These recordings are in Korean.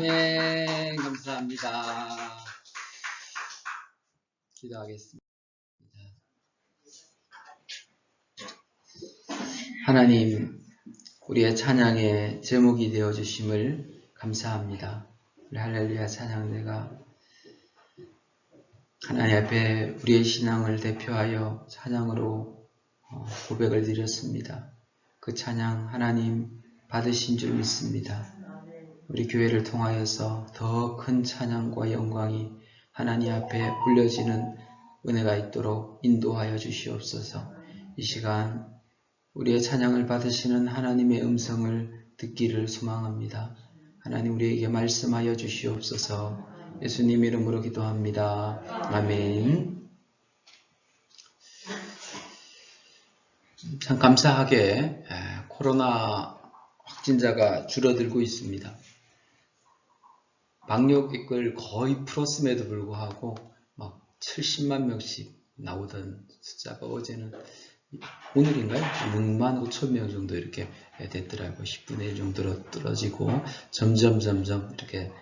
아멘. 감사합니다. 기도하겠습니다. 하나님, 우리의 찬양의 제목이 되어주심을 감사합니다. 우리 할렐루야 찬양대가 하나님 앞에 우리의 신앙을 대표하여 찬양으로 고백을 드렸습니다. 그 찬양 하나님 받으신 줄 믿습니다. 우리 교회를 통하여서 더 큰 찬양과 영광이 하나님 앞에 올려지는 은혜가 있도록 인도하여 주시옵소서. 이 시간 우리의 찬양을 받으시는 하나님의 음성을 듣기를 소망합니다. 하나님 우리에게 말씀하여 주시옵소서. 예수님 이름으로 기도합니다. 아멘. 참 감사하게 코로나 확진자가 줄어들고 있습니다. 방역을 거의 풀었음에도 불구하고 막 70만 명씩 나오던 숫자가 어제는 오늘인가요? 6만 5천 명 정도 이렇게 됐더라고요. 10분의 1 정도로 떨어지고 점점 이렇게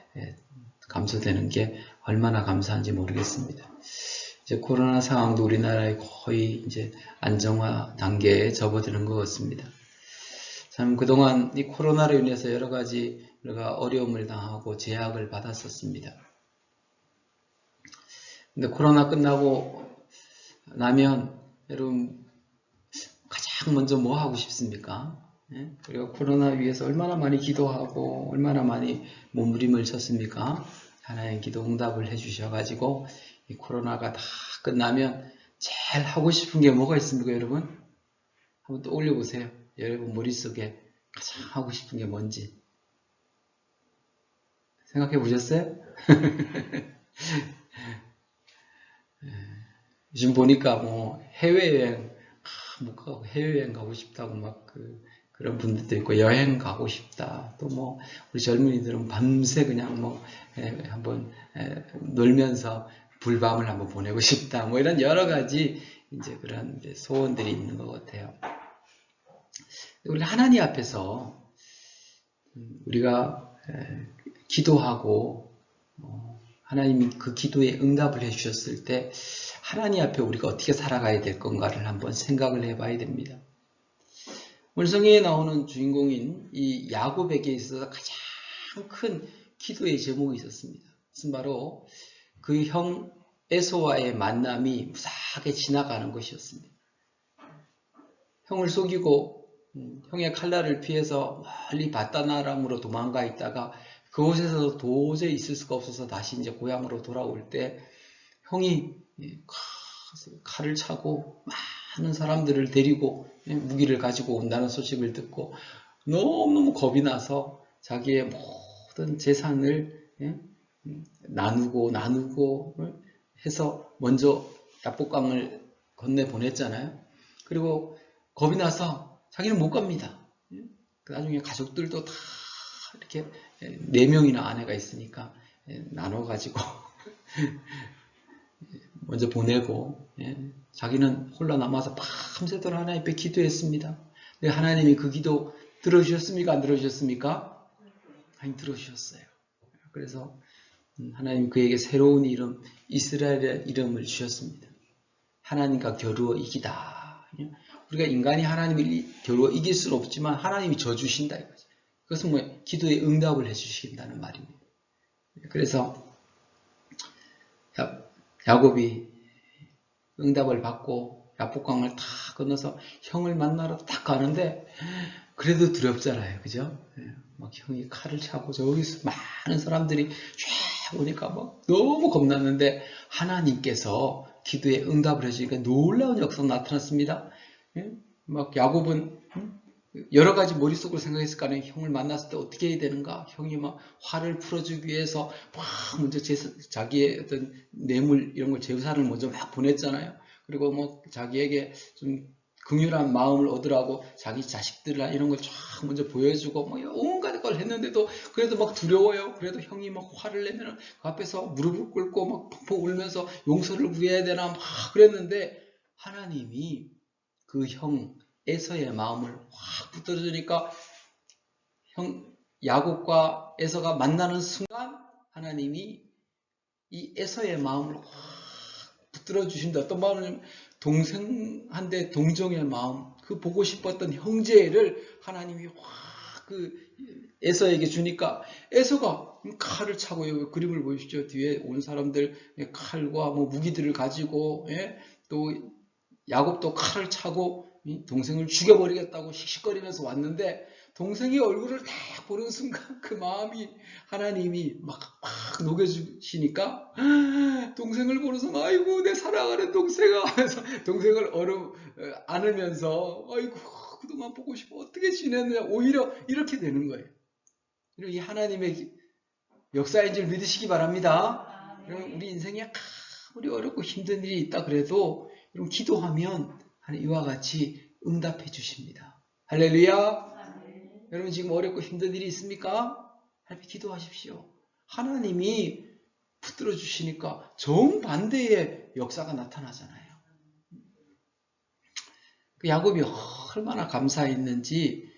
감소되는 게 얼마나 감사한지 모르겠습니다. 이제 코로나 상황도 우리나라에 거의 이제 안정화 단계에 접어드는 것 같습니다. 참 그동안 이 코로나로 인해서 여러 가지 우리가 어려움을 당하고 제약을 받았었습니다. 근데 코로나 끝나고 나면 여러분 가장 먼저 뭐 하고 싶습니까? 우리가 코로나 위해서 얼마나 많이 기도하고 얼마나 많이 몸부림을 쳤습니까? 하나님 기도 응답을 해주셔가지고 이 코로나가 다 끝나면 제일 하고 싶은 게 뭐가 있습니까, 여러분? 한번 떠올려 보세요. 여러분 머릿속에 가장 하고 싶은 게 뭔지 생각해 보셨어요? 요즘 보니까 뭐 해외여행 못 가고 해외여행 가고 싶다고 막 그런 분들도 있고 여행 가고 싶다. 또 뭐 우리 젊은이들은 밤새 그냥 뭐 한번 놀면서 불밤을 한번 보내고 싶다. 뭐 이런 여러 가지 이제 그런 소원들이 있는 것 같아요. 우리 하나님 앞에서 우리가 기도하고 하나님이 그 기도에 응답을 해주셨을 때 하나님 앞에 우리가 어떻게 살아가야 될 건가를 한번 생각을 해봐야 됩니다. 오늘 성경에 나오는 주인공인 이 야곱에게 있어서 가장 큰 기도의 제목이 있었습니다. 그것은 바로 그 형 에서와의 만남이 무사하게 지나가는 것이었습니다. 형을 속이고 형의 칼날을 피해서 멀리 바다나람으로 도망가 있다가 그곳에서 도저히 있을 수가 없어서 다시 이제 고향으로 돌아올 때 형이 칼을 차고 많은 사람들을 데리고 무기를 가지고 온다는 소식을 듣고 너무너무 겁이 나서 자기의 모든 재산을 나누고 해서 먼저 야복강을 건네보냈잖아요. 그리고 겁이 나서 자기는 못 갑니다. 나중에 가족들도 다 이렇게 4명이나 아내가 있으니까 나눠가지고 먼저 보내고 자기는 홀로 남아서 밤새도록 하나님 앞에 기도했습니다. 하나님이 그 기도 들어주셨습니까? 안 들어주셨습니까? 아니 들어주셨어요. 그래서 하나님 그에게 새로운 이름 이스라엘의 이름을 주셨습니다. 하나님과 겨루어 이기다. 우리가 인간이 하나님을 겨루어 이길 수는 없지만 하나님이 져주신다 이거죠. 그것은 뭐 기도에 응답을 해주신다는 말입니다. 그래서 야곱이 응답을 받고 야복강을 다 건너서 형을 만나러 딱 가는데 그래도 두렵잖아요. 그죠? 막 형이 칼을 차고 저기서 많은 사람들이 쫙 오니까 막 너무 겁났는데 하나님께서 기도에 응답을 해주니까 놀라운 역사가 나타났습니다. 막 야곱은 여러 가지 머릿속으로 생각했을 거 아니에요. 형을 만났을 때 어떻게 해야 되는가? 형이 막 화를 풀어주기 위해서 막 먼저 자기의 어떤 뇌물 이런 걸 제사를 먼저 막 보냈잖아요. 그리고 뭐 자기에게 좀 긍휼한 마음을 얻으라고 자기 자식들이나 이런 걸 쫙 먼저 보여주고 뭐 온갖 걸 했는데도 그래도 막 두려워요. 그래도 형이 막 화를 내면 그 앞에서 무릎을 꿇고 막 펑펑 울면서 용서를 구해야 되나 막 그랬는데 하나님이 그 형 에서의 마음을 확 붙들어주니까 형 야곱과 에서가 만나는 순간 하나님이 이 에서의 마음을 확 붙들어 주신다. 어떤 마음을 동생한테 동정의 마음, 그 보고 싶었던 형제를 하나님이 확 그 에서에게 주니까 에서가 칼을 차고 여기 그림을 보십시오. 뒤에 온 사람들 칼과 뭐 무기들을 가지고 또 야곱도 칼을 차고 동생을 죽여버리겠다고 씩씩거리면서 왔는데 동생이 얼굴을 딱 보는 순간 그 마음이 하나님이 막 녹여주시니까 동생을 보는 순간 아이고 내 사랑하는 동생아 하면서 동생을 안으면서 아이고 그동안 보고 싶어 어떻게 지냈느냐 오히려 이렇게 되는 거예요. 이 하나님의 역사인 줄 믿으시기 바랍니다. 우리 인생에 아무리 어렵고 힘든 일이 있다 그래도 여러분 기도하면 이와 같이 응답해 주십니다. 할렐루야. 여러분 지금 어렵고 힘든 일이 있습니까? 하나님 기도하십시오. 하나님이 붙들어 주시니까 정반대의 역사가 나타나잖아요. 그 야곱이 얼마나 감사했는지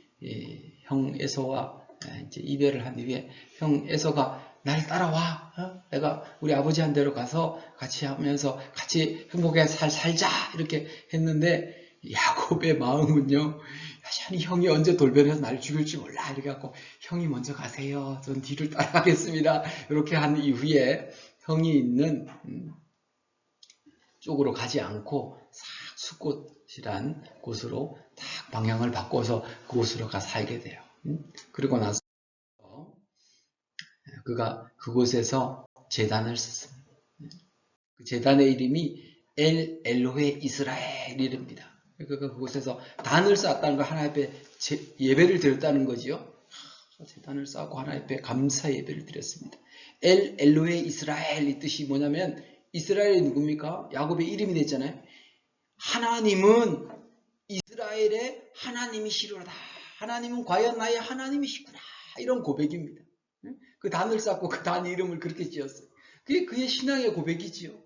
형 에서와 이제 이별을 한 뒤에 형 에서가 날 따라와. 내가 우리 아버지 한 데로 가서 같이 하면서 같이 행복하게 살자 이렇게 했는데 야곱의 마음은요. 여전히 형이 언제 돌변해서 날 죽일지 몰라 이렇게 갖고 형이 먼저 가세요. 전 뒤를 따라가겠습니다. 이렇게 한 이후에 형이 있는 쪽으로 가지 않고 숫곳이란 곳으로 딱 방향을 바꿔서 그곳으로 가 살게 돼요. 그리고 나서 그가 그곳에서 제단을 썼습니다. 그 제단의 이름이 엘로헤 이스라엘입니다. 그가 그곳에서 단을 쌓았다는 걸 하나님 앞에 예배를 드렸다는 거지요. 제단을 쌓고 하나님 앞에 감사 예배를 드렸습니다. 엘로헤 이스라엘 이 뜻이 뭐냐면 이스라엘이 누굽니까? 야곱의 이름이 됐잖아요. 하나님은 이스라엘의 하나님이시로다. 하나님은 과연 나의 하나님이시구나. 이런 고백입니다. 그 단을 쌓고 그 단 이름을 그렇게 지었어요. 그게 그의 신앙의 고백이지요.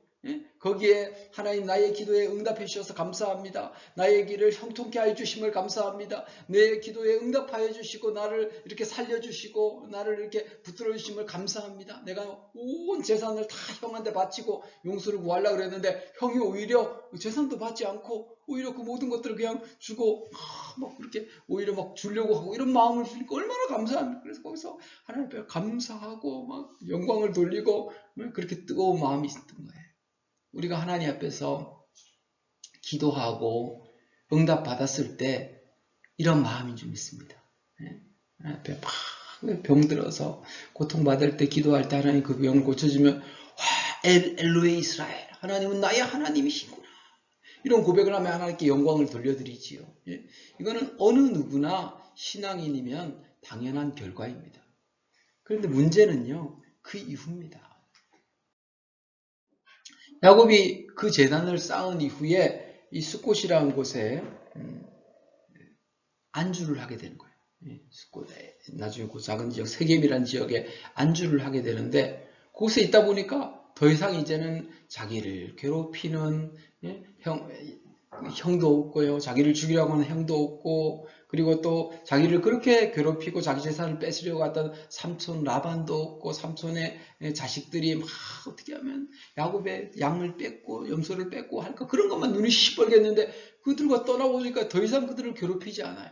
거기에 하나님 나의 기도에 응답해 주셔서 감사합니다. 나의 길을 형통케 해주심을 감사합니다. 내 기도에 응답하여 주시고 나를 이렇게 살려주시고 나를 이렇게 붙들어 주심을 감사합니다. 내가 온 재산을 다 형한테 바치고 용서를 구하려고 그랬는데 형이 오히려 재산도 받지 않고 오히려 그 모든 것들을 그냥 주고 막 그렇게 오히려 막 주려고 하고 이런 마음을 주니까 얼마나 감사합니까. 그래서 거기서 하나님 앞에 감사하고 막 영광을 돌리고 그렇게 뜨거운 마음이 있었던 거예요. 우리가 하나님 앞에서 기도하고 응답 받았을 때 이런 마음인 줄 믿습니다. 하나님 앞에 막 병들어서 고통받을 때 기도할 때 하나님 그 병을 고쳐주면 엘로헤 이스라엘 하나님은 나의 하나님이시구나. 이런 고백을 하면 하나님께 영광을 돌려드리지요. 이거는 어느 누구나 신앙인이면 당연한 결과입니다. 그런데 문제는요. 그 이후입니다. 야곱이 그 제단을 쌓은 이후에 이 숫곳이라는 곳에 안주를 하게 되는 거예요. 숫곳에 나중에 그 작은 지역 세겜이라는 지역에 안주를 하게 되는데 그곳에 있다 보니까 더 이상 이제는 자기를 괴롭히는 형도 없고요. 자기를 죽이려고 하는 형도 없고 그리고 또 자기를 그렇게 괴롭히고 자기 재산을 뺏으려고 했던 삼촌 라반도 없고 삼촌의 자식들이 막 어떻게 하면 야곱의 양을 뺏고 염소를 뺏고 하니까 그런 것만 눈이 시뻘겠는데 그들과 떠나보니까 더 이상 그들을 괴롭히지 않아요.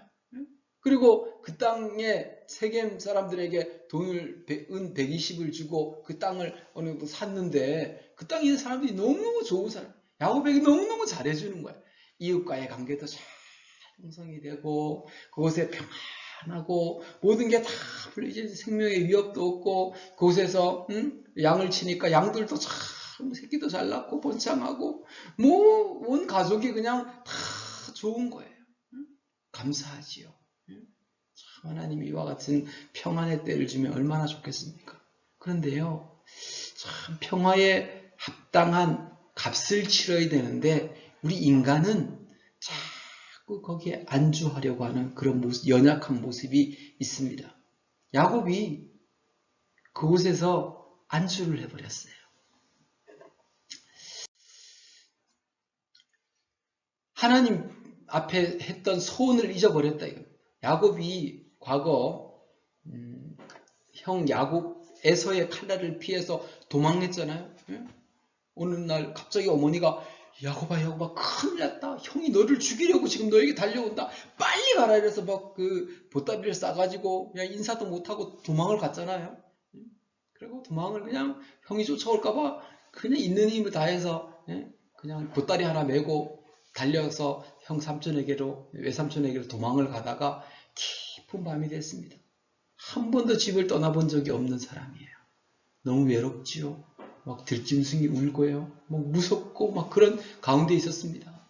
그리고 그 땅에 세겜 사람들에게 돈을 은 120을 주고 그 땅을 어느 정도 샀는데 그 땅에 있는 사람들이 너무너무 좋은 사람 야곱에게 너무너무 잘해주는 거예요. 이웃과의 관계도 잘 형성이 되고 그곳에 평안하고 모든 게 다 풀리지 생명의 위협도 없고 그곳에서 양을 치니까 양들도 참 새끼도 잘 낳고 번창하고 뭐 온 가족이 그냥 다 좋은 거예요. 감사하지요. 참 하나님이 이와 같은 평안의 때를 주면 얼마나 좋겠습니까? 그런데요. 참 평화에 합당한 값을 치러야 되는데 우리 인간은 자꾸 거기에 안주하려고 하는 그런 모습, 연약한 모습이 있습니다. 야곱이 그곳에서 안주를 해버렸어요. 하나님 앞에 했던 소원을 잊어버렸다. 야곱이 과거 형 야곱 에서의 칼날을 피해서 도망했잖아요. 예? 어느 날 갑자기 어머니가 야곱아 야곱아 큰일 났다. 형이 너를 죽이려고 지금 너에게 달려온다. 빨리 가라 이래서 막 그 보따리를 싸가지고 그냥 인사도 못하고 도망을 갔잖아요. 그리고 도망을 그냥 형이 쫓아올까봐 그냥 있는 힘을 다해서 그냥 보따리 하나 메고 달려서 형 삼촌에게로 외삼촌에게로 도망을 가다가 깊은 밤이 됐습니다. 한 번도 집을 떠나본 적이 없는 사람이에요. 너무 외롭지요. 막 들짐승이 울고요. 막 무섭고 막 그런 가운데 있었습니다.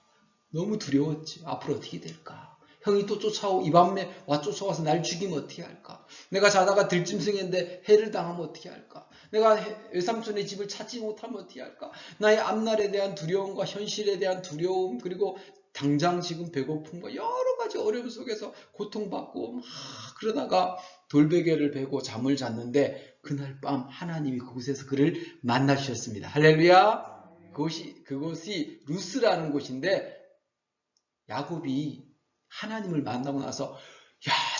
너무 두려웠지. 앞으로 어떻게 될까? 형이 또 이 밤에 쫓아와서 날 죽이면 어떻게 할까? 내가 자다가 들짐승인데 해를 당하면 어떻게 할까? 내가 외삼촌의 집을 찾지 못하면 어떻게 할까? 나의 앞날에 대한 두려움과 현실에 대한 두려움, 그리고 당장 지금 배고픔과 여러 가지 어려움 속에서 고통받고 막 그러다가 돌베개를 베고 잠을 잤는데 그날 밤 하나님이 그곳에서 그를 만나주셨습니다. 할렐루야! 그곳이 루스라는 곳인데 야곱이 하나님을 만나고 나서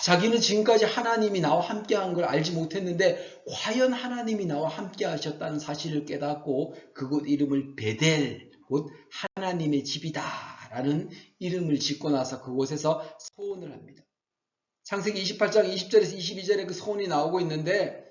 자기는 지금까지 하나님이 나와 함께한 걸 알지 못했는데 과연 하나님이 나와 함께 하셨다는 사실을 깨닫고 그곳 이름을 베델, 곧 하나님의 집이다 라는 이름을 짓고 나서 그곳에서 소원을 합니다. 창세기 28장 20절에서 22절에 그 소원이 나오고 있는데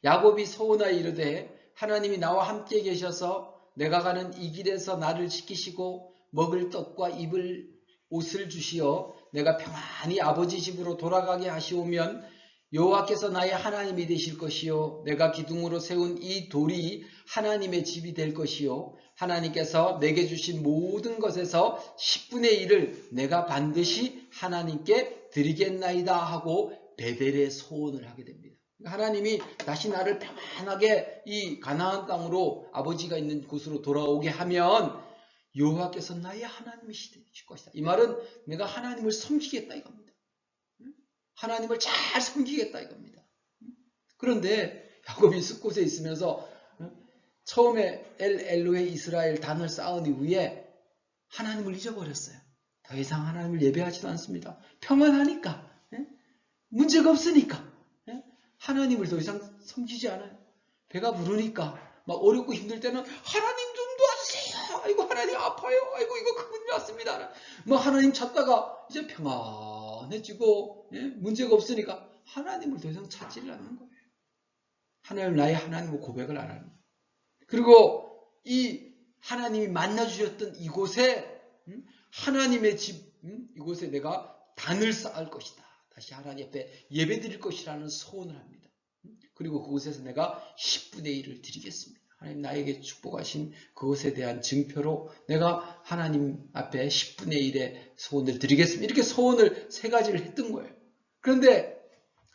야곱이 소원하여 이르되 하나님이 나와 함께 계셔서 내가 가는 이 길에서 나를 지키시고 먹을 떡과 입을 옷을 주시어 내가 평안히 아버지 집으로 돌아가게 하시오면 여호와께서 나의 하나님이 되실 것이요 내가 기둥으로 세운 이 돌이 하나님의 집이 될 것이요 하나님께서 내게 주신 모든 것에서 10분의 1을 내가 반드시 하나님께 드리겠나이다 하고 베델의 소원을 하게 됩니다. 하나님이 다시 나를 평안하게 이 가나안 땅으로 아버지가 있는 곳으로 돌아오게 하면 여호와께서 나의 하나님이실 것이다. 이 말은 내가 하나님을 섬기겠다 이겁니다. 하나님을 잘 섬기겠다 이겁니다. 그런데 야곱이 숲곳에 있으면서 처음에 엘로헤 이스라엘 단을 쌓은 이후에 하나님을 잊어버렸어요. 더 이상 하나님을 예배하지도 않습니다. 평안하니까, 문제가 없으니까 하나님을 더 이상 섬기지 않아요. 배가 부르니까 막 어렵고 힘들 때는 하나님 좀 도와주세요. 아이고 하나님 아파요. 아이고 이거 큰 문제 왔습니다. 뭐 하나님 찾다가 이제 평안해지고 문제가 없으니까 하나님을 더 이상 찾지를 않는 거예요. 하나님 나의 하나님을 고백을 안 하는 거예요. 그리고 이 하나님이 만나주셨던 이곳에 하나님의 집 이곳에 내가 단을 쌓을 것이다. 다시 하나님 앞에 예배드릴 것이라는 소원을 합니다. 그리고 그곳에서 내가 10분의 1을 드리겠습니다. 하나님 나에게 축복하신 그것에 대한 증표로 내가 하나님 앞에 10분의 1의 소원을 드리겠습니다. 이렇게 소원을 3가지를 했던 거예요. 그런데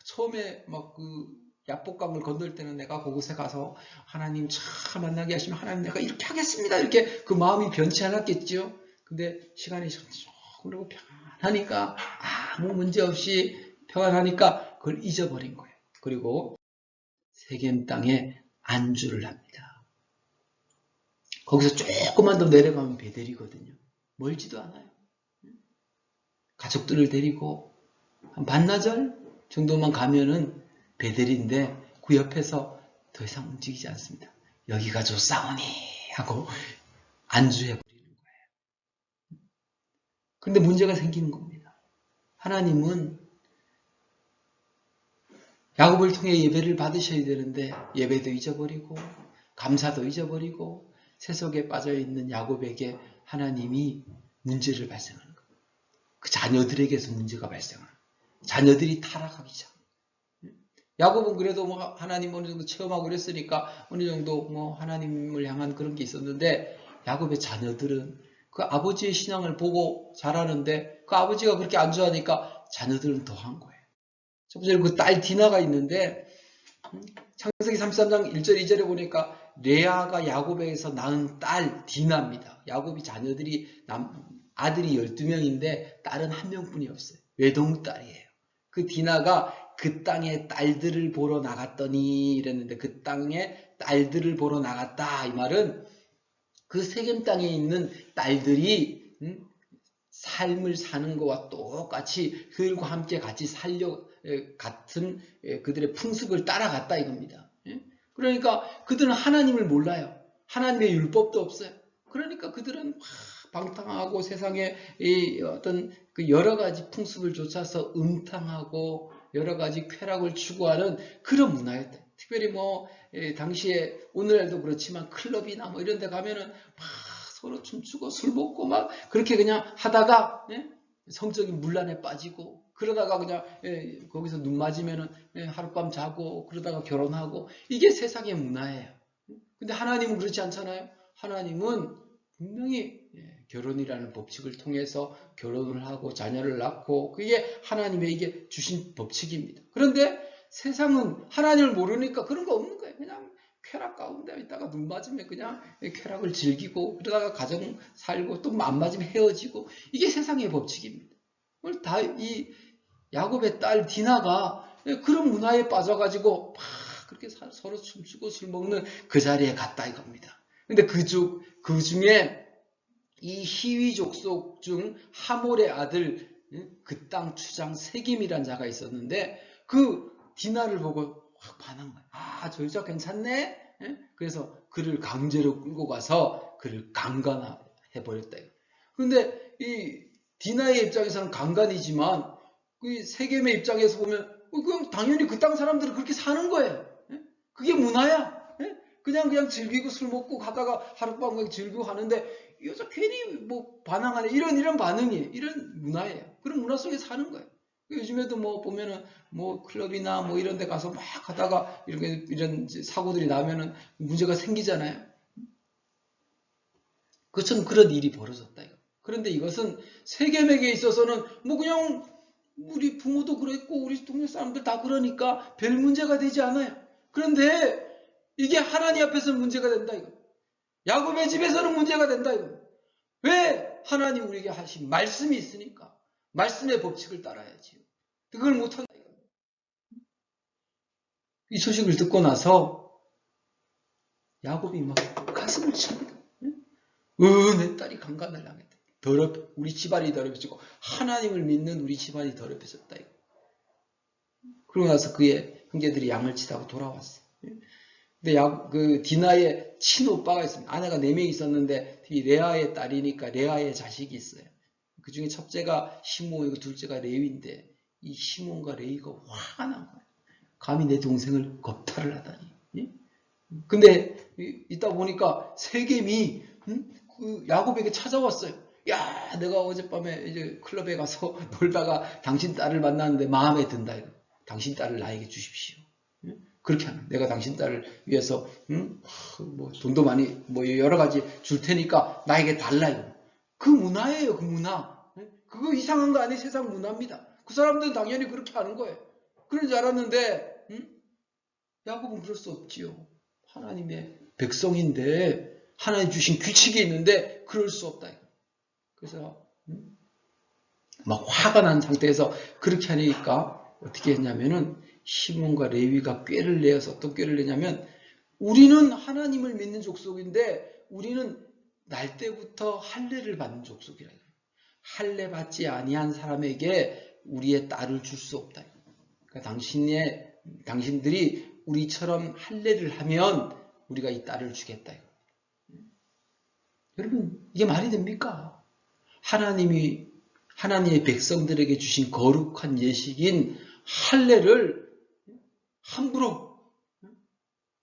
처음에 막 야복강을 건널 때는 내가 그곳에 가서 하나님 참 만나게 하시면 하나님 내가 이렇게 하겠습니다. 이렇게 그 마음이 변치 않았겠죠. 근데 시간이 조금 그리고 평안하니까 아무 문제 없이 평안하니까 그걸 잊어버린 거예요. 그리고 세겜 땅에 안주를 합니다. 거기서 조금만 더 내려가면 베델이거든요. 멀지도 않아요. 가족들을 데리고 한 반나절 정도만 가면은 베델인데 그 옆에서 더 이상 움직이지 않습니다. 여기가 좋사오니 하고 안주해버리는 거예요. 그런데 문제가 생기는 겁니다. 하나님은 야곱을 통해 예배를 받으셔야 되는데 예배도 잊어버리고 감사도 잊어버리고 세속에 빠져있는 야곱에게 하나님이 문제를 발생하는 거예요. 그 자녀들에게서 문제가 발생하는 거예요. 자녀들이 타락하기 전. 야곱은 그래도 뭐 하나님 어느 정도 체험하고 그랬으니까 어느 정도 뭐 하나님을 향한 그런 게 있었는데 야곱의 자녀들은 그 아버지의 신앙을 보고 자라는데 그 아버지가 그렇게 안주하니까 자녀들은 더한 거예요. 첫 번째로 그 딸 디나가 있는데 창세기 33장 1절 2절에 보니까 레아가 야곱에게서 낳은 딸 디나입니다. 야곱이 자녀들이 아들이 12명인데 딸은 1명뿐이 없어요. 외동딸이에요. 그 디나가 그 땅에 딸들을 보러 나갔더니 이랬는데 그 땅에 딸들을 보러 나갔다. 이 말은 그 세겜 땅에 있는 딸들이 삶을 사는 것과 똑같이 그들과 함께 같이 같은 그들의 풍습을 따라갔다 이겁니다. 그러니까 그들은 하나님을 몰라요. 하나님의 율법도 없어요. 그러니까 그들은 방탕하고 세상에 어떤 그 여러 가지 풍습을 쫓아서 음탕하고 여러 가지 쾌락을 추구하는 그런 문화였다. 특별히 당시에 오늘날도 그렇지만 클럽이나 이런 데 가면은 막 서로 춤추고 술 먹고 막 그렇게 그냥 하다가 성적인 문란에 빠지고 그러다가 그냥 거기서 눈 맞으면은 하룻밤 자고 그러다가 결혼하고 이게 세상의 문화예요. 근데 하나님은 그렇지 않잖아요. 하나님은 분명히 결혼이라는 법칙을 통해서 결혼을 하고 자녀를 낳고 그게 하나님에게 주신 법칙입니다. 그런데 세상은 하나님을 모르니까 그런 거 없는 거예요. 그냥 쾌락 가운데 있다가 눈 맞으면 그냥 쾌락을 즐기고 그러다가 가정 살고 또 안 맞으면 헤어지고 이게 세상의 법칙입니다. 이 야곱의 딸 디나가 그런 문화에 빠져가지고 막 그렇게 서로 춤추고 술 먹는 그 자리에 갔다 이겁니다. 근데 그 중에 이 히위 족속 중 하몰의 아들 그 땅 추장 세김이란 자가 있었는데 그 디나를 보고 확 반한 거예요. 아, 저 여자 괜찮네? 그래서 그를 강제로 끌고 가서 그를 강간해버렸다. 그런데 이 디나의 입장에서는 강간이지만 그 세겜의 입장에서 보면 그럼 당연히 그 땅 사람들은 그렇게 사는 거예요. 그게 문화야. 그냥 즐기고 술 먹고 가다가 하룻밤 그냥 즐기고 하는데 이 여자 괜히 반항하네 이런 반응이에요. 이런 문화예요. 그런 문화 속에 사는 거예요. 요즘에도 보면은 클럽이나 이런 데 가서 막 하다가 이런 사고들이 나면은 문제가 생기잖아요. 그것처럼 그런 일이 벌어졌다 이거. 그런데 이것은 세겜에게 있어서는 그냥 우리 부모도 그랬고 우리 동네 사람들 다 그러니까 별 문제가 되지 않아요. 그런데 이게 하나님 앞에서는 문제가 된다 이거. 야곱의 집에서는 문제가 된다 이거. 왜? 하나님 우리에게 하신 말씀이 있으니까. 말씀의 법칙을 따라야지요. 그걸 못한다 이거. 이 소식을 듣고 나서 야곱이 막 가슴을 칩니다. 내 딸이 강간을 당했다. 우리 집안이 더럽혀지고 하나님을 믿는 우리 집안이 더럽혀졌다 이거. 그러고 나서 그의 형제들이 양을 치다고 돌아왔어요. 근데 그 디나의 친오빠가 있습니다. 아내가 4명이 있었는데 이 레아의 딸이니까 레아의 자식이 있어요. 그 중에 첫째가 시몬이고 둘째가 레위인데 이 시몬과 레위가 화가 난 거예요. 감히 내 동생을 겁탈을 하다니. 근데 이따 보니까 세겜이 그 야곱에게 찾아왔어요. 야, 내가 어젯밤에 이제 클럽에 가서 놀다가 당신 딸을 만났는데 마음에 든다 이거. 당신 딸을 나에게 주십시오. 그렇게 하면 내가 당신 딸을 위해서 돈도 많이 여러 가지 줄 테니까 나에게 달라 이거. 그 문화예요, 그 문화. 그거 이상한 거 아니에요, 세상 문화입니다. 그 사람들은 당연히 그렇게 하는 거예요. 그런 줄 알았는데 야곱은 그럴 수 없지요. 하나님의 백성인데 하나님 주신 규칙이 있는데 그럴 수 없다 이거. 그래서 막 화가 난 상태에서 그렇게 하니까 어떻게 했냐면은 시몬과 레위가 꾀를 내어서 어떤 꾀를 내냐면 우리는 하나님을 믿는 족속인데 우리는 날 때부터 할례를 받는 족속이라. 할례 받지 아니한 사람에게 우리의 딸을 줄 수 없다. 그러니까 당신들이 우리처럼 할례를 하면 우리가 이 딸을 주겠다. 여러분 이게 말이 됩니까? 하나님의 백성들에게 주신 거룩한 예식인 할례를 함부로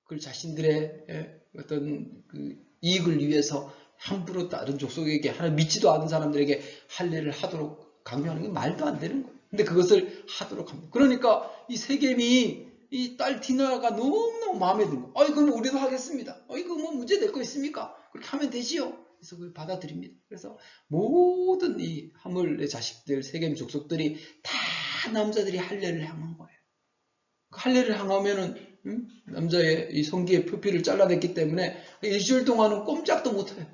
그걸 자신들의 어떤 그 이익을 위해서 함부로 다른 족속에게 하나님 믿지도 않은 사람들에게 할례를 하도록 강요하는 게 말도 안 되는 거예요. 근데 그것을 하도록 합니다. 그러니까 이 세겜이 이 딸 디나가 너무너무 마음에 든 거. 그럼 우리도 하겠습니다. 이거 문제 될 거 있습니까? 그렇게 하면 되지요. 그래서 그걸 받아들입니다. 그래서 모든 이 하물의 자식들, 세겜 족속들이 다 남자들이 할례를 향한 거예요. 할례를 향하면은 남자의 이 성기의 표피를 잘라냈기 때문에 일주일 동안은 꼼짝도 못해요.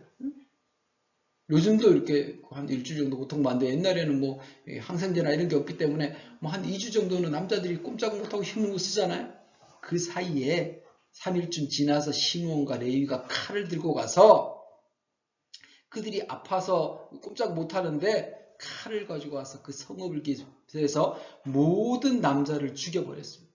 요즘도 이렇게 한 일주일 정도 보통 만데 옛날에는 항생제나 이런 게 없기 때문에 한 2주 정도는 남자들이 꼼짝 못하고 힘을 못 쓰잖아요. 그 사이에 3일쯤 지나서 시몬과 레위가 칼을 들고 가서 그들이 아파서 꼼짝 못하는데 칼을 가지고 와서 그 성읍을 기습해서 모든 남자를 죽여버렸습니다.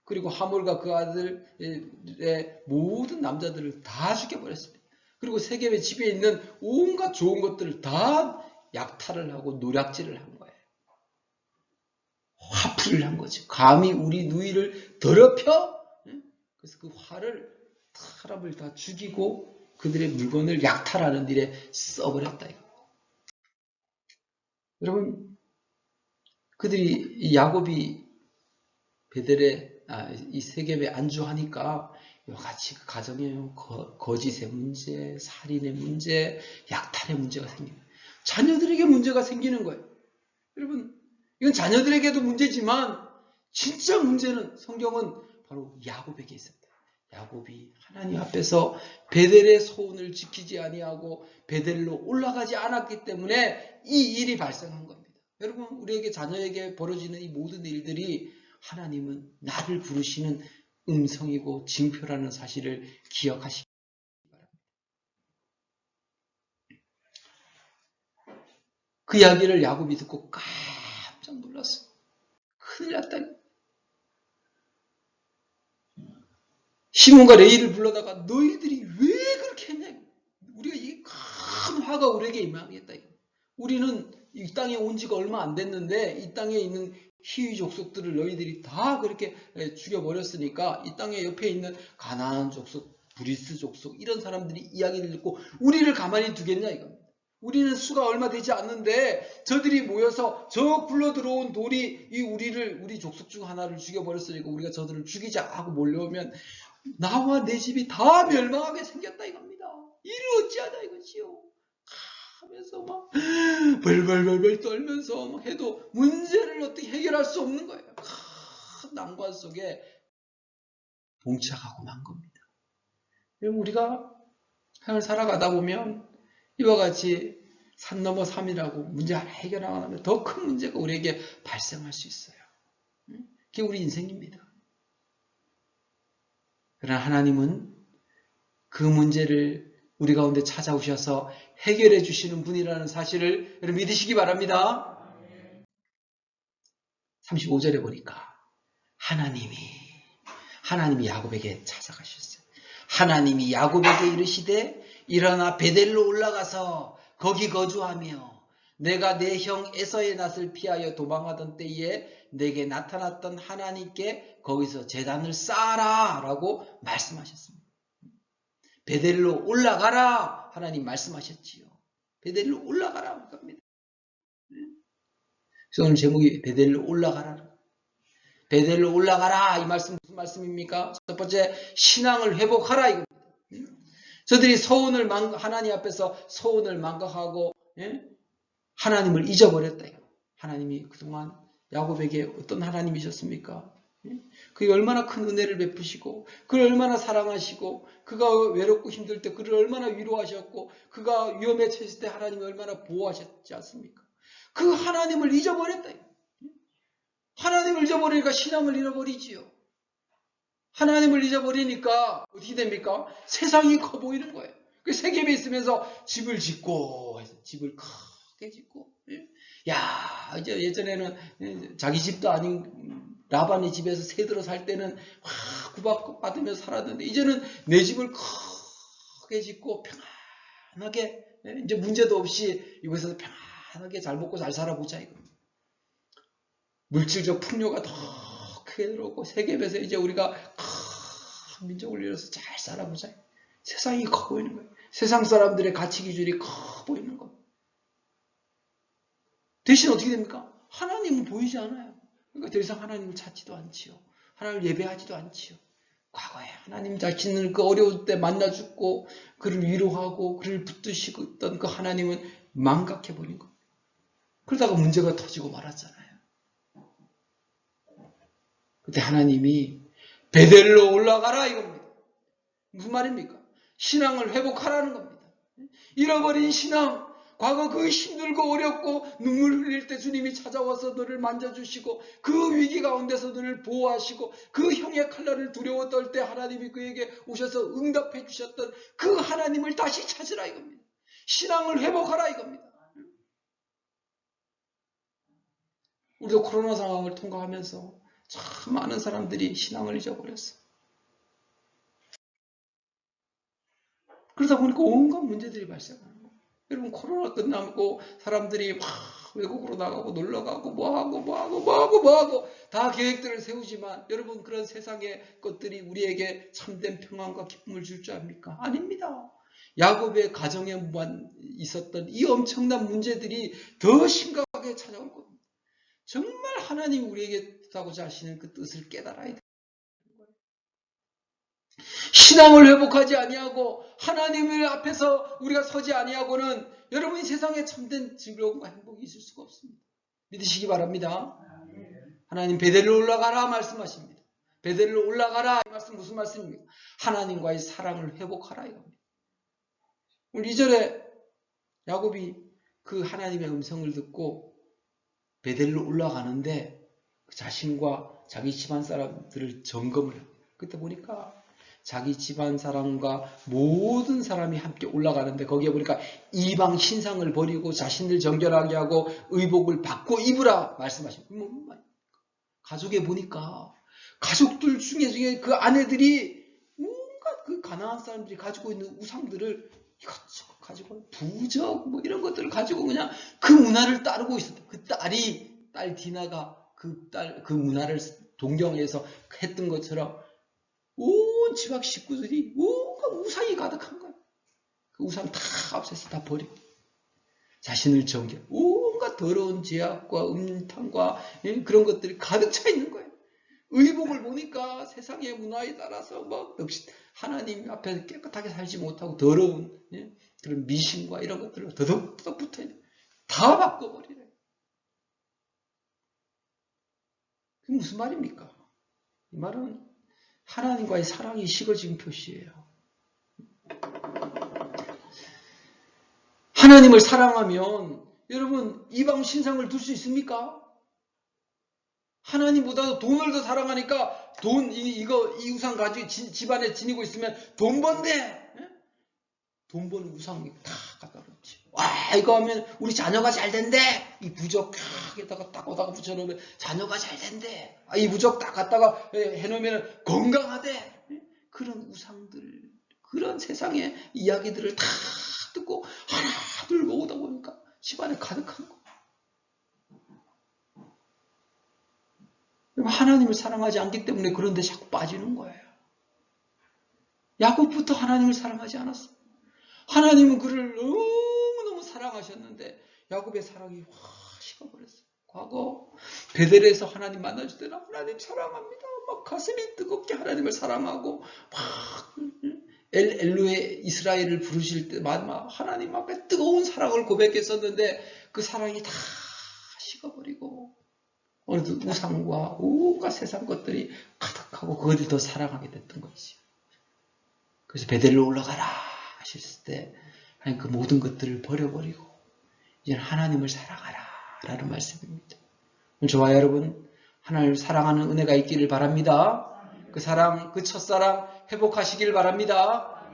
그리고 하몰과 그 아들의 모든 남자들을 다 죽여버렸습니다. 그리고 세겜의 집에 있는 온갖 좋은 것들을 다 약탈을 하고 노략질을 한 거예요. 화풀이를 한 거죠. 감히 우리 누이를 더럽혀? 그래서 그 화를 사람을 다 죽이고 그들의 물건을 약탈하는 일에 써버렸다. 여러분, 그들이 야곱이 베델에 이 세겜에 안주하니까 같이 그 가정에 거짓의 문제, 살인의 문제, 약탈의 문제가 생겨요. 자녀들에게 문제가 생기는 거예요. 여러분, 이건 자녀들에게도 문제지만 진짜 문제는 성경은 바로 야곱에게 있었다. 야곱이 하나님 앞에서 베델의 소원을 지키지 아니하고 베델로 올라가지 않았기 때문에 이 일이 발생한 겁니다. 여러분, 우리에게 자녀에게 벌어지는 이 모든 일들이 하나님은 나를 부르시는 음성이고 징표라는 사실을 기억하시기 바랍니다. 그 이야기를 야곱이 듣고 깜짝 놀랐어. 큰일 났다. 시몬과 레이를 불러다가 너희들이 왜 그렇게 했냐. 우리가 이 큰 화가 우리에게 임하겠다. 우리는 이 땅에 온 지가 얼마 안 됐는데 이 땅에 있는 히위 족속들을 너희들이 다 그렇게 죽여버렸으니까 이 땅에 옆에 있는 가나안 족속, 브리스 족속 이런 사람들이 이야기를 듣고 우리를 가만히 두겠냐 이겁니다. 우리는 수가 얼마 되지 않는데 저들이 모여서 저 굴러 들어온 돌이 우리 족속 중 하나를 죽여버렸으니까 우리가 저들을 죽이자 하고 몰려오면 나와 내 집이 다 멸망하게 생겼다 이겁니다. 이를 어찌하자 이것이요. 하면서 막 벌벌벌벌 떨면서 막 해도 문제를 어떻게 해결할 수 없는 거예요. 큰 난관 속에 봉착하고 만 겁니다. 여러분, 우리가 삶을 살아가다 보면 이와 같이 산 넘어 산이라고 문제 하나 해결 안 하면 더 큰 문제가 우리에게 발생할 수 있어요. 그게 우리 인생입니다. 그러나 하나님은 그 문제를 우리 가운데 찾아오셔서 해결해 주시는 분이라는 사실을 여러분 믿으시기 바랍니다. 35절에 보니까 하나님이 야곱에게 찾아가셨어요. 하나님이 야곱에게 이르시되 일어나 베델로 올라가서 거기 거주하며 내가 내 형 에서의 낯을 피하여 도망하던 때에 내게 나타났던 하나님께 거기서 제단을 쌓아라 라고 말씀하셨습니다. 베델로 올라가라 하나님 말씀하셨지요. 베델로 올라가라 겁니다. 그래서 오늘 제목이 베델로 올라가라. 베델로 올라가라 이 말씀 무슨 말씀입니까? 첫 번째 신앙을 회복하라 이겁니다. 저들이 하나님 앞에서 서원을 망각하고 하나님을 잊어버렸다. 하나님이 그동안 야곱에게 어떤 하나님이셨습니까? 그게 얼마나 큰 은혜를 베푸시고 그를 얼마나 사랑하시고 그가 외롭고 힘들 때 그를 얼마나 위로하셨고 그가 위험에 처했을 때 하나님이 얼마나 보호하셨지 않습니까? 그 하나님을 잊어버렸다. 하나님을 잊어버리니까 신앙을 잃어버리지요. 하나님을 잊어버리니까 어떻게 됩니까? 세상이 커 보이는 거예요. 그 세겜에 있으면서 집을 짓고 집을 크게 짓고 야 이제 예전에는 자기 집도 아닌 라반의 집에서 새들어 살 때는 구박받으면서 살았는데 이제는 내 집을 크게 짓고 편안하게 이제 문제도 없이 이곳에서 편안하게 잘 먹고 잘 살아보자 이겁니다. 물질적 풍요가 더 크게 들어오고 세계에서 이제 우리가 큰 민족을 이뤄서 잘 살아보자. 세상이 커 보이는 거예요. 세상 사람들의 가치 기준이 커 보이는 거예요. 대신 어떻게 됩니까? 하나님은 보이지 않아요. 그러니까 더 이상 하나님을 찾지도 않지요. 하나님을 예배하지도 않지요. 과거에 하나님 자신을 그 어려울 때 만나 죽고 그를 위로하고 그를 붙드시고 있던 그 하나님은 망각해버린 거예요. 그러다가 문제가 터지고 말았잖아요. 그때 하나님이 베델로 올라가라 이겁니다. 무슨 말입니까? 신앙을 회복하라는 겁니다. 잃어버린 신앙, 과거 그 힘들고 어렵고 눈물 흘릴 때 주님이 찾아와서 너를 만져주시고 그 위기 가운데서 너를 보호하시고 그 형의 칼날을 두려워 떨 때 하나님이 그에게 오셔서 응답해 주셨던 그 하나님을 다시 찾으라 이겁니다. 신앙을 회복하라 이겁니다. 우리도 코로나 상황을 통과하면서 참 많은 사람들이 신앙을 잊어버렸어. 그러다 보니까 온갖 문제들이 발생하는 거예요. 여러분, 코로나 끝나고 사람들이 막 외국으로 나가고 놀러가고 뭐하고 다 계획들을 세우지만 여러분, 그런 세상의 것들이 우리에게 참된 평안과 기쁨을 줄 줄 압니까? 아닙니다. 야곱의 가정에만 있었던 이 엄청난 문제들이 더 심각하게 찾아올 겁니다. 정말 하나님 우리에게 하고자 하시는 그 뜻을 깨달아야 돼요. 신앙을 회복하지 아니하고 하나님을 앞에서 우리가 서지 아니하고는 여러분이 세상에 참된 즐거움과 행복이 있을 수가 없습니다. 믿으시기 바랍니다. 하나님 베델로 올라가라 말씀하십니다. 베델로 올라가라, 이 말씀 무슨 말씀입니까? 하나님과의 사랑을 회복하라 이겁니다. 오늘 2절에 야곱이 그 하나님의 음성을 듣고 베델로 올라가는데 자신과 자기 집안 사람들을 점검을 합니다. 그때 보니까 자기 집안 사람과 모든 사람이 함께 올라가는데 거기에 보니까 이방 신상을 버리고 자신을 정결하게 하고 의복을 받고 입으라 말씀하십니다. 가족에 보니까 가족들 중에 그 아내들이 뭔가 그 가나안 사람들이 가지고 있는 우상들을 이것저것 가지고 부적 뭐 이런 것들을 가지고 그냥 그 문화를 따르고 있었다. 그 딸 디나가 그 문화를 동경해서 했던 것처럼 온 집안 식구들이 온갖 우상이 가득한 거예요. 그 우상 다 없애서 다 버리고 자신을 정결, 온갖 더러운 죄악과 음탕과 그런 것들이 가득 차 있는 거예요. 의복을 보니까 세상의 문화에 따라서 뭐 하나님 앞에 깨끗하게 살지 못하고 더러운 그런 미신과 이런 것들로 더덕더덕 붙어 있는, 다 바꿔버리래. 그게 무슨 말입니까? 이 말은 하나님과의 사랑이 식어진 표시예요. 하나님을 사랑하면 여러분 이방 신상을 둘 수 있습니까? 하나님보다도 돈을 더 사랑하니까 이 우상 가지고 집안에 지니고 있으면 돈 번대. 돈 버는 우상 다 갖다 놓지. 와, 이거 하면 우리 자녀가 잘 된대. 이 부적 탁에다가 딱 오다가 붙여놓으면 자녀가 잘 된대. 이 부적 딱 갖다가 해놓으면 건강하대. 그런 우상들, 그런 세상의 이야기들을 다 듣고 하나 둘 모으다 보니까 집안에 가득한 거. 하나님을 사랑하지 않기 때문에 그런 데 자꾸 빠지는 거예요. 야곱부터 하나님을 사랑하지 않았어. 하나님은 그를 너무너무 사랑하셨는데 야곱의 사랑이 확 식어버렸어요. 과거 베델에서 하나님 만나줄 때는 하나님 사랑합니다. 막 가슴이 뜨겁게 하나님을 사랑하고 막 엘루의 이스라엘을 부르실 때마다 하나님 앞에 뜨거운 사랑을 고백했었는데 그 사랑이 다 식어버리고 어느덧 우상과 온갖 세상 것들이 가득하고 그것을 더 사랑하게 됐던 거지. 그래서 베델로 올라가라 하셨을 때 하나님 그 모든 것들을 버려버리고 이제 하나님을 사랑하라 라는 말씀입니다. 저와 여러분 하나님을 사랑하는 은혜가 있기를 바랍니다. 그 사랑, 그 첫사랑 회복하시길 바랍니다.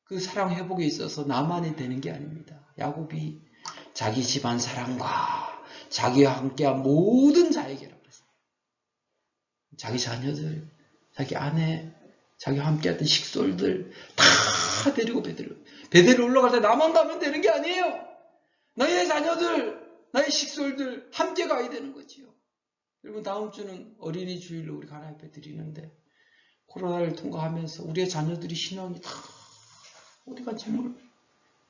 그 사랑 회복에 있어서 나만이 되는 게 아닙니다. 야곱이 자기 집안 사랑과 자기와 함께한 모든 자에게라고 그랬어요. 자기 자녀들, 자기 아내, 자기와 함께했던 식솔들 다 데리고 베델로 올라갈 때 나만 가면 되는 게 아니에요. 너의 자녀들, 나의 식솔들 함께 가야 되는 거지요. 여러분 다음 주는 어린이 주일로 우리 하나님 앞에 드리는데 코로나를 통과하면서 우리의 자녀들이 신앙이 다 어디 간지 몰라.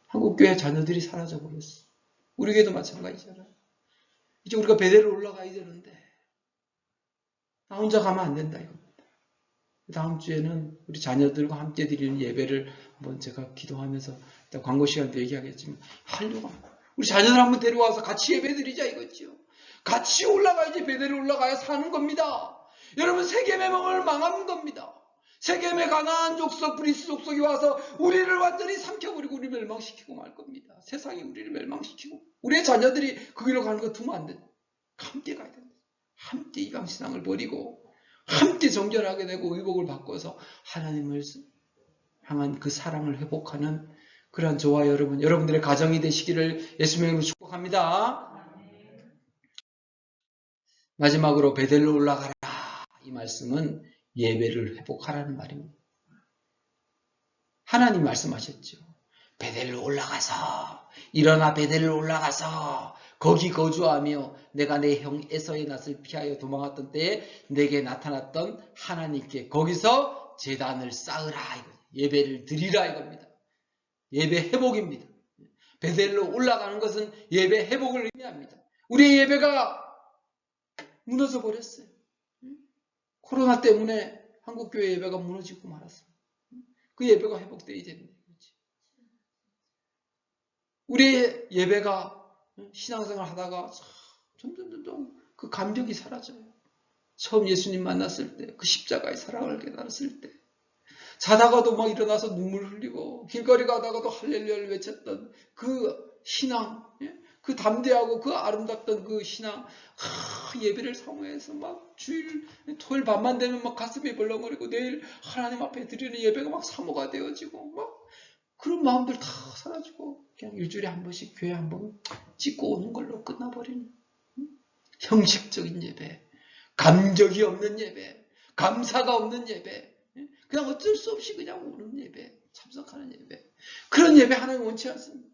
한국교회 자녀들이 사라져 버렸어. 우리 교회도 마찬가지잖아요. 이제 우리가 베델로 올라가야 되는데 나 혼자 가면 안 된다 이겁니다. 다음 주에는 우리 자녀들과 함께 드리는 예배를 한번 제가 기도하면서 광고 시간도 얘기하겠지만 하려고 합니다. 우리 자녀들 한번 데려와서 같이 예배 드리자 이거지요. 같이 올라가야지 베델로 올라가야 사는 겁니다. 여러분 세겜의 멍을 망하는 겁니다. 세겜의 가나안 족속 브리스 족속이 와서 우리를 완전히 삼켜버리고 우리를 멸망시키고 말 겁니다. 세상이 우리를 멸망시키고 우리의 자녀들이 그 길로 가는 거 두면 안 돼. 함께 가야 됩니다. 함께 이방신앙을 버리고 함께 정결하게 되고 의복을 바꿔서 하나님을 향한 그 사랑을 회복하는 그러한 저와 여러분들의 가정이 되시기를 예수님의 이름으로 축복합니다. 마지막으로 베델로 올라가라. 이 말씀은 예배를 회복하라는 말입니다. 하나님 말씀하셨죠. 베델로 올라가서 일어나 베델로 올라가서 거기 거주하며 내가 내 형 에서의 낯을 피하여 도망했던 때에 내게 나타났던 하나님께 거기서 제단을 쌓으라. 예배를 드리라 이겁니다. 예배 회복입니다. 베델로 올라가는 것은 예배 회복을 의미합니다. 우리의 예배가 무너져 버렸어요. 코로나 때문에 한국교회 예배가 무너지고 말았어요. 그 예배가 회복되어야 됩니다. 우리의 예배가 신앙생활 하다가 점점 그 감격이 사라져요. 처음 예수님 만났을 때, 그 십자가의 사랑을 깨달았을 때, 자다가도 막 일어나서 눈물 흘리고 길거리 가다가도 할렐루야를 외쳤던 그 신앙, 그 담대하고 그 아름답던 그 신앙, 예배를 사모해서 막 주일 토요일 밤만 되면 막 가슴이 벌렁거리고 내일 하나님 앞에 드리는 예배가 막 사모가 되어지고 막 그런 마음들 다 사라지고 그냥 일주일에 한 번씩 교회 한 번 찍고 오는 걸로 끝나버리는 형식적인 예배, 감격이 없는 예배, 감사가 없는 예배, 그냥 어쩔 수 없이 그냥 오는 예배, 참석하는 예배, 그런 예배 하나님 원치 않습니다.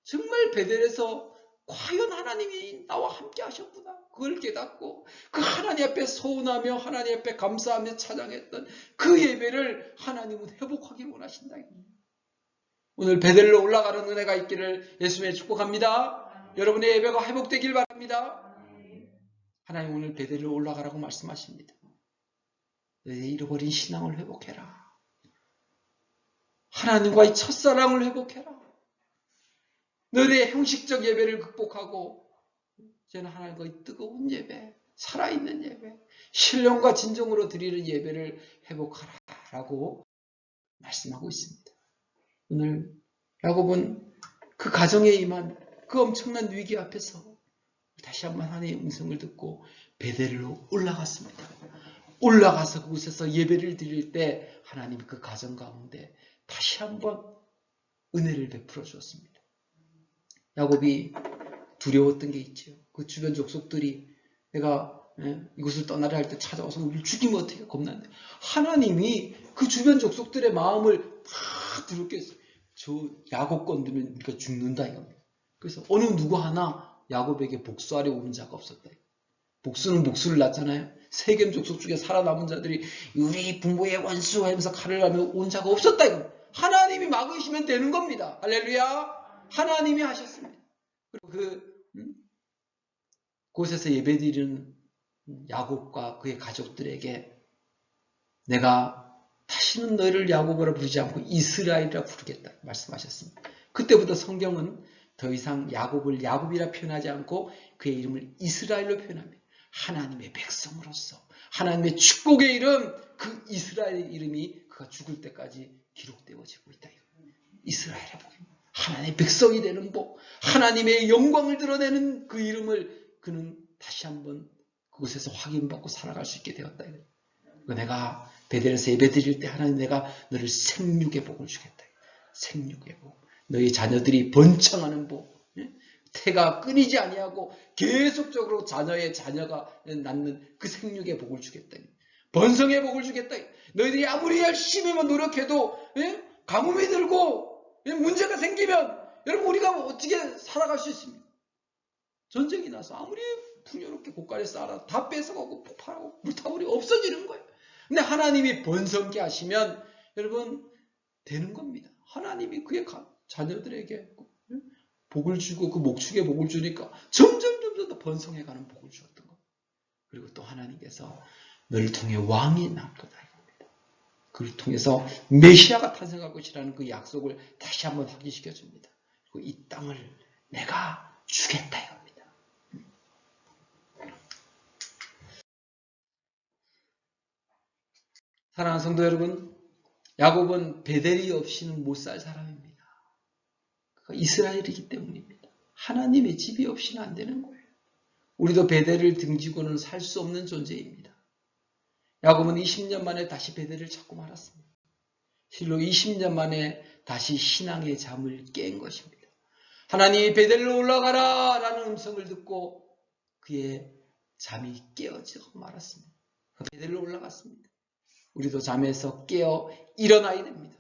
정말 베델에서 과연 하나님이 나와 함께 하셨구나, 그걸 깨닫고 그 하나님 앞에 서운하며 하나님 앞에 감사하며 찬양했던 그 예배를 하나님은 회복하기를 원하신다. 오늘 베델로 올라가는 은혜가 있기를 예수님의 축복합니다. 여러분의 예배가 회복되길 바랍니다. 하나님 오늘 베델로 올라가라고 말씀하십니다. 너희의 잃어버린 신앙을 회복해라. 하나님과의 첫사랑을 회복해라. 너희의 형식적 예배를 극복하고 이제는 하나님과의 뜨거운 예배, 살아있는 예배, 신령과 진정으로 드리는 예배를 회복하라라고 말씀하고 있습니다. 오늘 야곱은 그 가정에 임한 그 엄청난 위기 앞에서 다시 한번 하나님의 음성을 듣고 베델로 올라갔습니다. 올라가서 그곳에서 예배를 드릴 때 하나님이 그 가정 가운데 다시 한번 은혜를 베풀어 주었습니다. 야곱이 두려웠던 게 있죠. 그 주변 족속들이 내가 이곳을 떠나려 할 때 찾아와서 우리를 죽이면 어떻게 겁난데 하나님이 그 주변 족속들의 마음을 다 두렵게 했어요. 저 야곱 건드면 우리가 죽는다 이겁니다. 그래서 어느 누구 하나 야곱에게 복수하려 오는 자가 없었다. 복수는 복수를 낳잖아요. 세겜 족속 중에 살아남은 자들이 우리 부모의 원수 하면서 칼을 하며 온 자가 없었다 이겁니다. 하나님이 막으시면 되는 겁니다. 할렐루야. 하나님이 하셨습니다. 그리고 그곳에서 예배드리는 야곱과 그의 가족들에게 내가 다시는 너희를 야곱으로 부르지 않고 이스라엘이라 부르겠다 말씀하셨습니다. 그때부터 성경은 더 이상 야곱을 야곱이라 표현하지 않고 그의 이름을 이스라엘로 표현합니다. 하나님의 백성으로서 하나님의 축복의 이름, 그 이스라엘의 이름이 그가 죽을 때까지 기록되어지고 있다. 이스라엘의 복입니다. 하나님의 백성이 되는 복, 하나님의 영광을 드러내는 그 이름을 그는 다시 한번 그곳에서 확인받고 살아갈 수 있게 되었다. 내가 베델에서 예배 드릴 때 하나님 내가 너를 생육의 복을 주겠다. 생육의 복. 너희 자녀들이 번창하는 복. 태가 끊이지 아니하고 계속적으로 자녀의 자녀가 낳는 그 생육의 복을 주겠다. 번성의 복을 주겠다. 너희들이 아무리 열심히 노력해도 가뭄이 들고 문제가 생기면 여러분 우리가 어떻게 살아갈 수 있습니까? 전쟁이 나서 아무리 풍요롭게 고가를 쌓아라 다 뺏어가고 폭발하고 불타버리고 없어지는 거예요. 근데 하나님이 번성케 하시면 여러분 되는 겁니다. 하나님이 그의 자녀들에게 복을 주고 그 목축에 복을 주니까 점점 더 번성해가는 복을 주었던 겁니다. 그리고 또 하나님께서 너를 통해 왕이 날 거다 이겁니다. 그를 통해서 메시아가 탄생할 것이라는 그 약속을 다시 한번 확인시켜 줍니다. 그리고 이 땅을 내가 주겠다 이겁니다. 사랑하는 성도 여러분, 야곱은 베델이 없이는 못 살 사람입니다. 그가 이스라엘이기 때문입니다. 하나님의 집이 없이는 안 되는 거예요. 우리도 베델을 등지고는 살 수 없는 존재입니다. 야곱은 20년 만에 다시 베델을 찾고 말았습니다. 실로 20년 만에 다시 신앙의 잠을 깬 것입니다. 하나님이 베델로 올라가라 라는 음성을 듣고 그의 잠이 깨어지고 말았습니다. 베델로 올라갔습니다. 우리도 잠에서 깨어 일어나야 됩니다.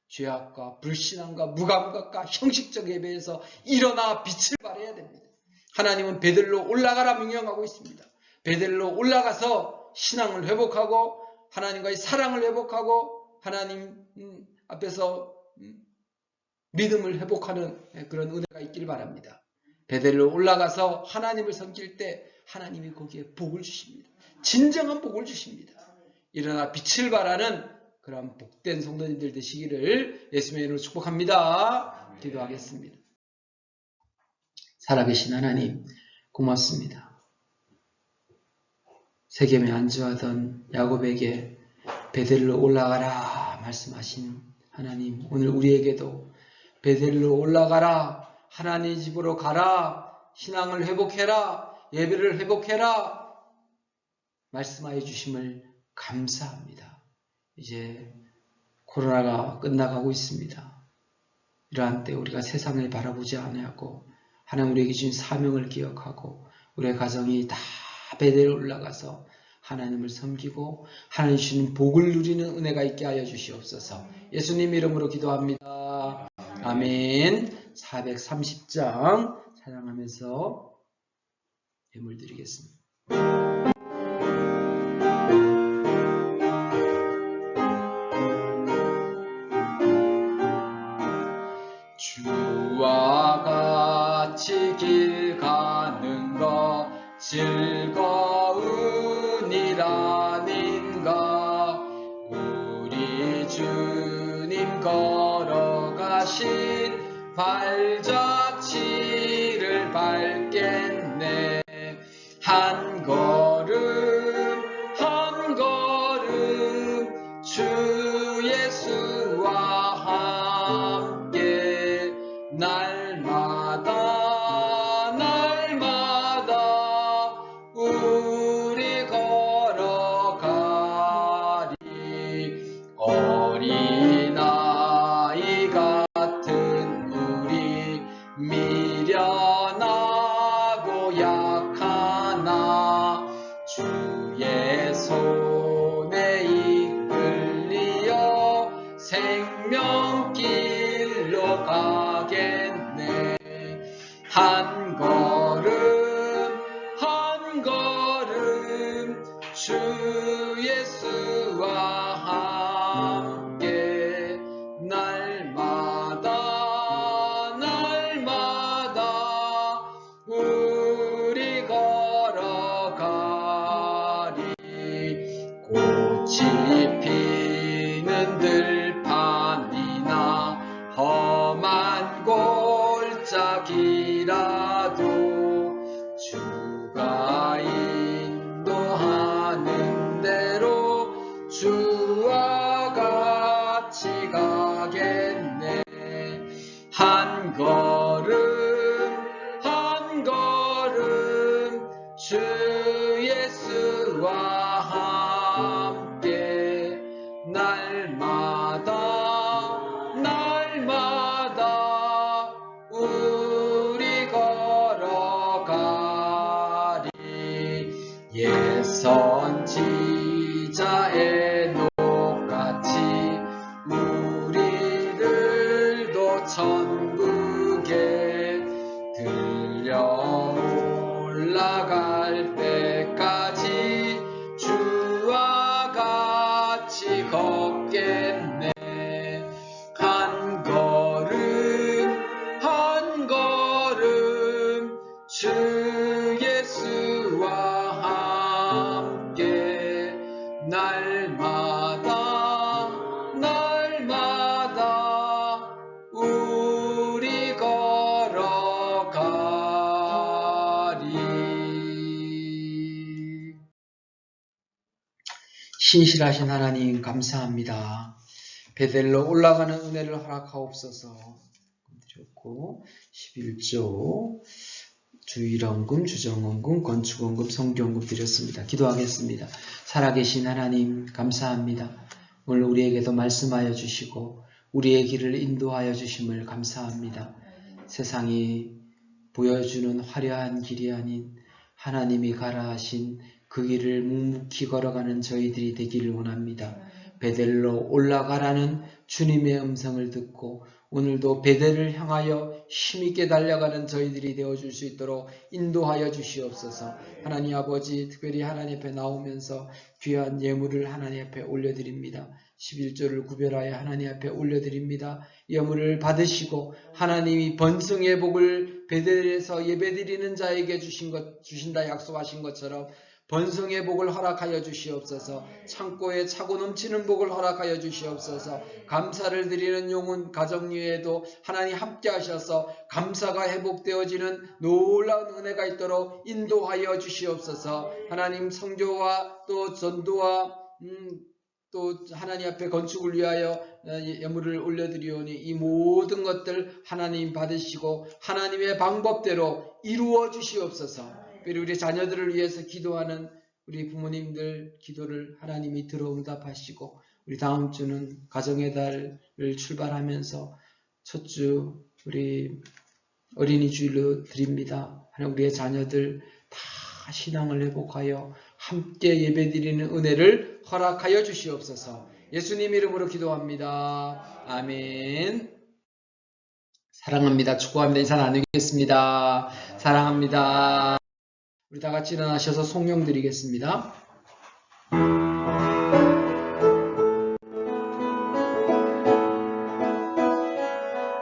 죄악과 불신앙과 무감각과 형식적 예배에서 일어나 빛을 발해야 됩니다. 하나님은 베델로 올라가라 명령하고 있습니다. 베델로 올라가서 신앙을 회복하고 하나님과의 사랑을 회복하고 하나님 앞에서 믿음을 회복하는 그런 은혜가 있길 바랍니다. 베델로 올라가서 하나님을 섬길 때 하나님이 거기에 복을 주십니다. 진정한 복을 주십니다. 일어나 빛을 발하는 그런 복된 성도님들 되시기를 예수님의 이름으로 축복합니다. 기도하겠습니다. 살아계신 하나님 고맙습니다. 세겜에 안주하던 야곱에게 베델로 올라가라 말씀하신 하나님, 오늘 우리에게도 베델로 올라가라, 하나님 집으로 가라, 신앙을 회복해라, 예배를 회복해라 말씀하여 주심을 감사합니다. 이제 코로나가 끝나가고 있습니다. 이러한 때 우리가 세상을 바라보지 않고 하나님 우리에게 주신 사명을 기억하고 우리의 가정이 다 베델로 올라가서 하나님을 섬기고 하나님 주시는 복을 누리는 은혜가 있게 하여 주시옵소서. 예수님 이름으로 기도합니다. 아멘. 430장 찬양하면서 예물 드리겠습니다. 주와 같이 길 가는 것 즐거운이라는가. 우리 주님 걸어가신 발자취를 밟겠네. 한 걸음 한 걸음 주 예수와 함께 날마다 날마다 우리 걸어가리. 어린아이 같은 우리 미련하고 약하나 주의 손에 이끌리어 생명길로 가겠네. 한 걸음 한 걸음 주 예수와 함께 날마다 날마다 우리 걸어가리. 꽃이 피는 들판이나 험한 골짜기라도 주가 인도하는 대로 주와 같이 가겠네. 한 걸음 한 걸음 주 예수와 함께 날마다 날마다 우리 걸어가리. 옛 선지자 에녹같이 우리들도 천국에 들려 올라갈 때까지 주와 같이 걷겠네. 한 걸음 한 걸음 주 예수와 함께 날마다 날마다 우리 걸어가리. 신실하신 하나님 감사합니다. 베델로 올라가는 은혜를 허락하옵소서. 드렸고 11조 주일원금, 주정원금, 건축원금, 성교원금 드렸습니다. 기도하겠습니다. 살아계신 하나님 감사합니다. 오늘 우리에게도 말씀하여 주시고 우리의 길을 인도하여 주심을 감사합니다. 세상이 보여주는 화려한 길이 아닌 하나님이 가라 하신 그 길을 묵묵히 걸어가는 저희들이 되기를 원합니다. 베델로 올라가라는 주님의 음성을 듣고 오늘도 베델을 향하여 힘있게 달려가는 저희들이 되어줄 수 있도록 인도하여 주시옵소서. 하나님 아버지, 특별히 하나님 앞에 나오면서 귀한 예물을 하나님 앞에 올려드립니다. 11조를 구별하여 하나님 앞에 올려드립니다. 예물을 받으시고 하나님이 번성의 복을 베델에서 예배드리는 자에게 주신다 약속하신 것처럼 번성의 복을 허락하여 주시옵소서. 창고에 차고 넘치는 복을 허락하여 주시옵소서. 감사를 드리는 영혼 가정 위에도 하나님 함께 하셔서 감사가 회복되어지는 놀라운 은혜가 있도록 인도하여 주시옵소서. 하나님 성교와 또 전도와 또 하나님 앞에 건축을 위하여 예물을 올려드리오니 이 모든 것들 하나님 받으시고 하나님의 방법대로 이루어 주시옵소서. 그리고 우리 자녀들을 위해서 기도하는 우리 부모님들 기도를 하나님이 들어 응답하시고 우리 다음 주는 가정의 달을 출발하면서 첫 주 우리 어린이 주일로 드립니다. 하나님 우리의 자녀들 다 신앙을 회복하여 함께 예배드리는 은혜를 허락하여 주시옵소서. 예수님 이름으로 기도합니다. 아멘. 사랑합니다. 축복합니다. 인사 나누겠습니다. 사랑합니다. 우리 다 같이 일어나셔서 송영 드리겠습니다.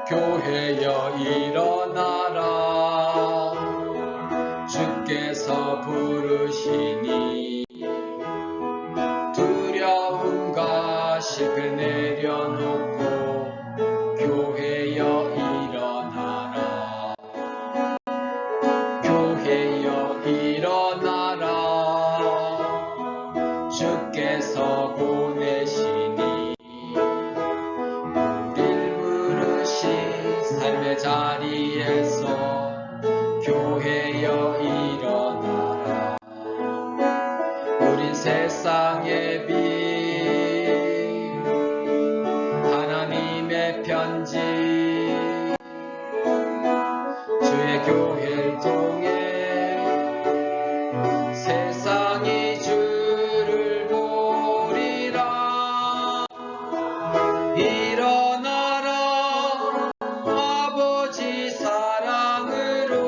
교회여 일어나라 주께서 부르시니 두려움과 실패 내려놓고 교회여 일어나라 교회여 일어나라 주께서 보내시니 우릴 부르신 삶의 자리에서 교회여 일어나라 우린 세상의 빛 하나님의 편지 주의 교회를 통해 세상이 주를 보리라 일어나라 아버지 사랑으로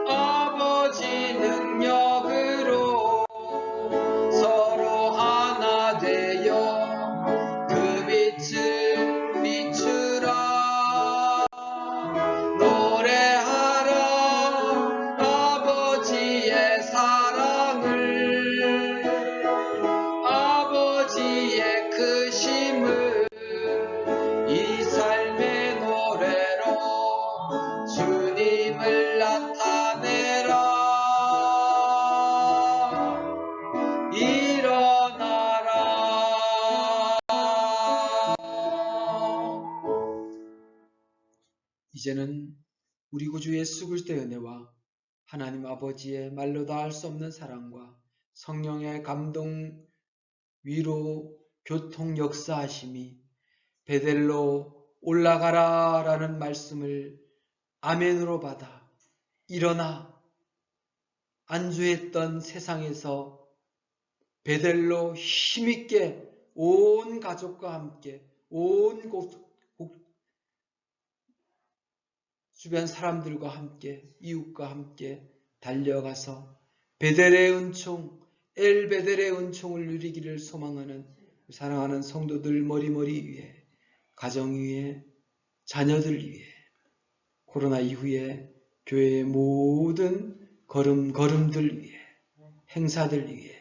아버지 능력으로 서로 하나 되어 그 빛을 비추라 노래하라 아버지의 사랑을 아버지의 크심을 이 삶의 노래로 주님을 나타내라 일어나라 이제는 우리 구주 예수 그리스도의 은혜와 하나님 아버지의 말로 다 할 수 없는 사랑과 성령의 감동, 위로, 교통 역사하심이 베델로 올라가라 라는 말씀을 아멘으로 받아 일어나 안주했던 세상에서 베델로 힘있게 온 가족과 함께 온 주변 사람들과 함께 이웃과 함께 달려가서 베델의 은총 엘베델의 은총을 누리기를 소망하는 사랑하는 성도들 머리머리 위에 가정 위에 자녀들 위에 코로나 이후에 교회의 모든 걸음들 위에 행사들 위에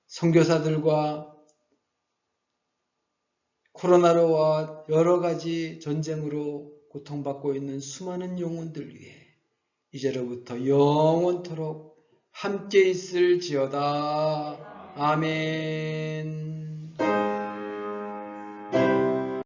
선교사들과 코로나로와 여러 가지 전쟁으로 고통받고 있는 수많은 영혼들 위해 이제로부터 영원토록 함께 있을지어다. 아멘.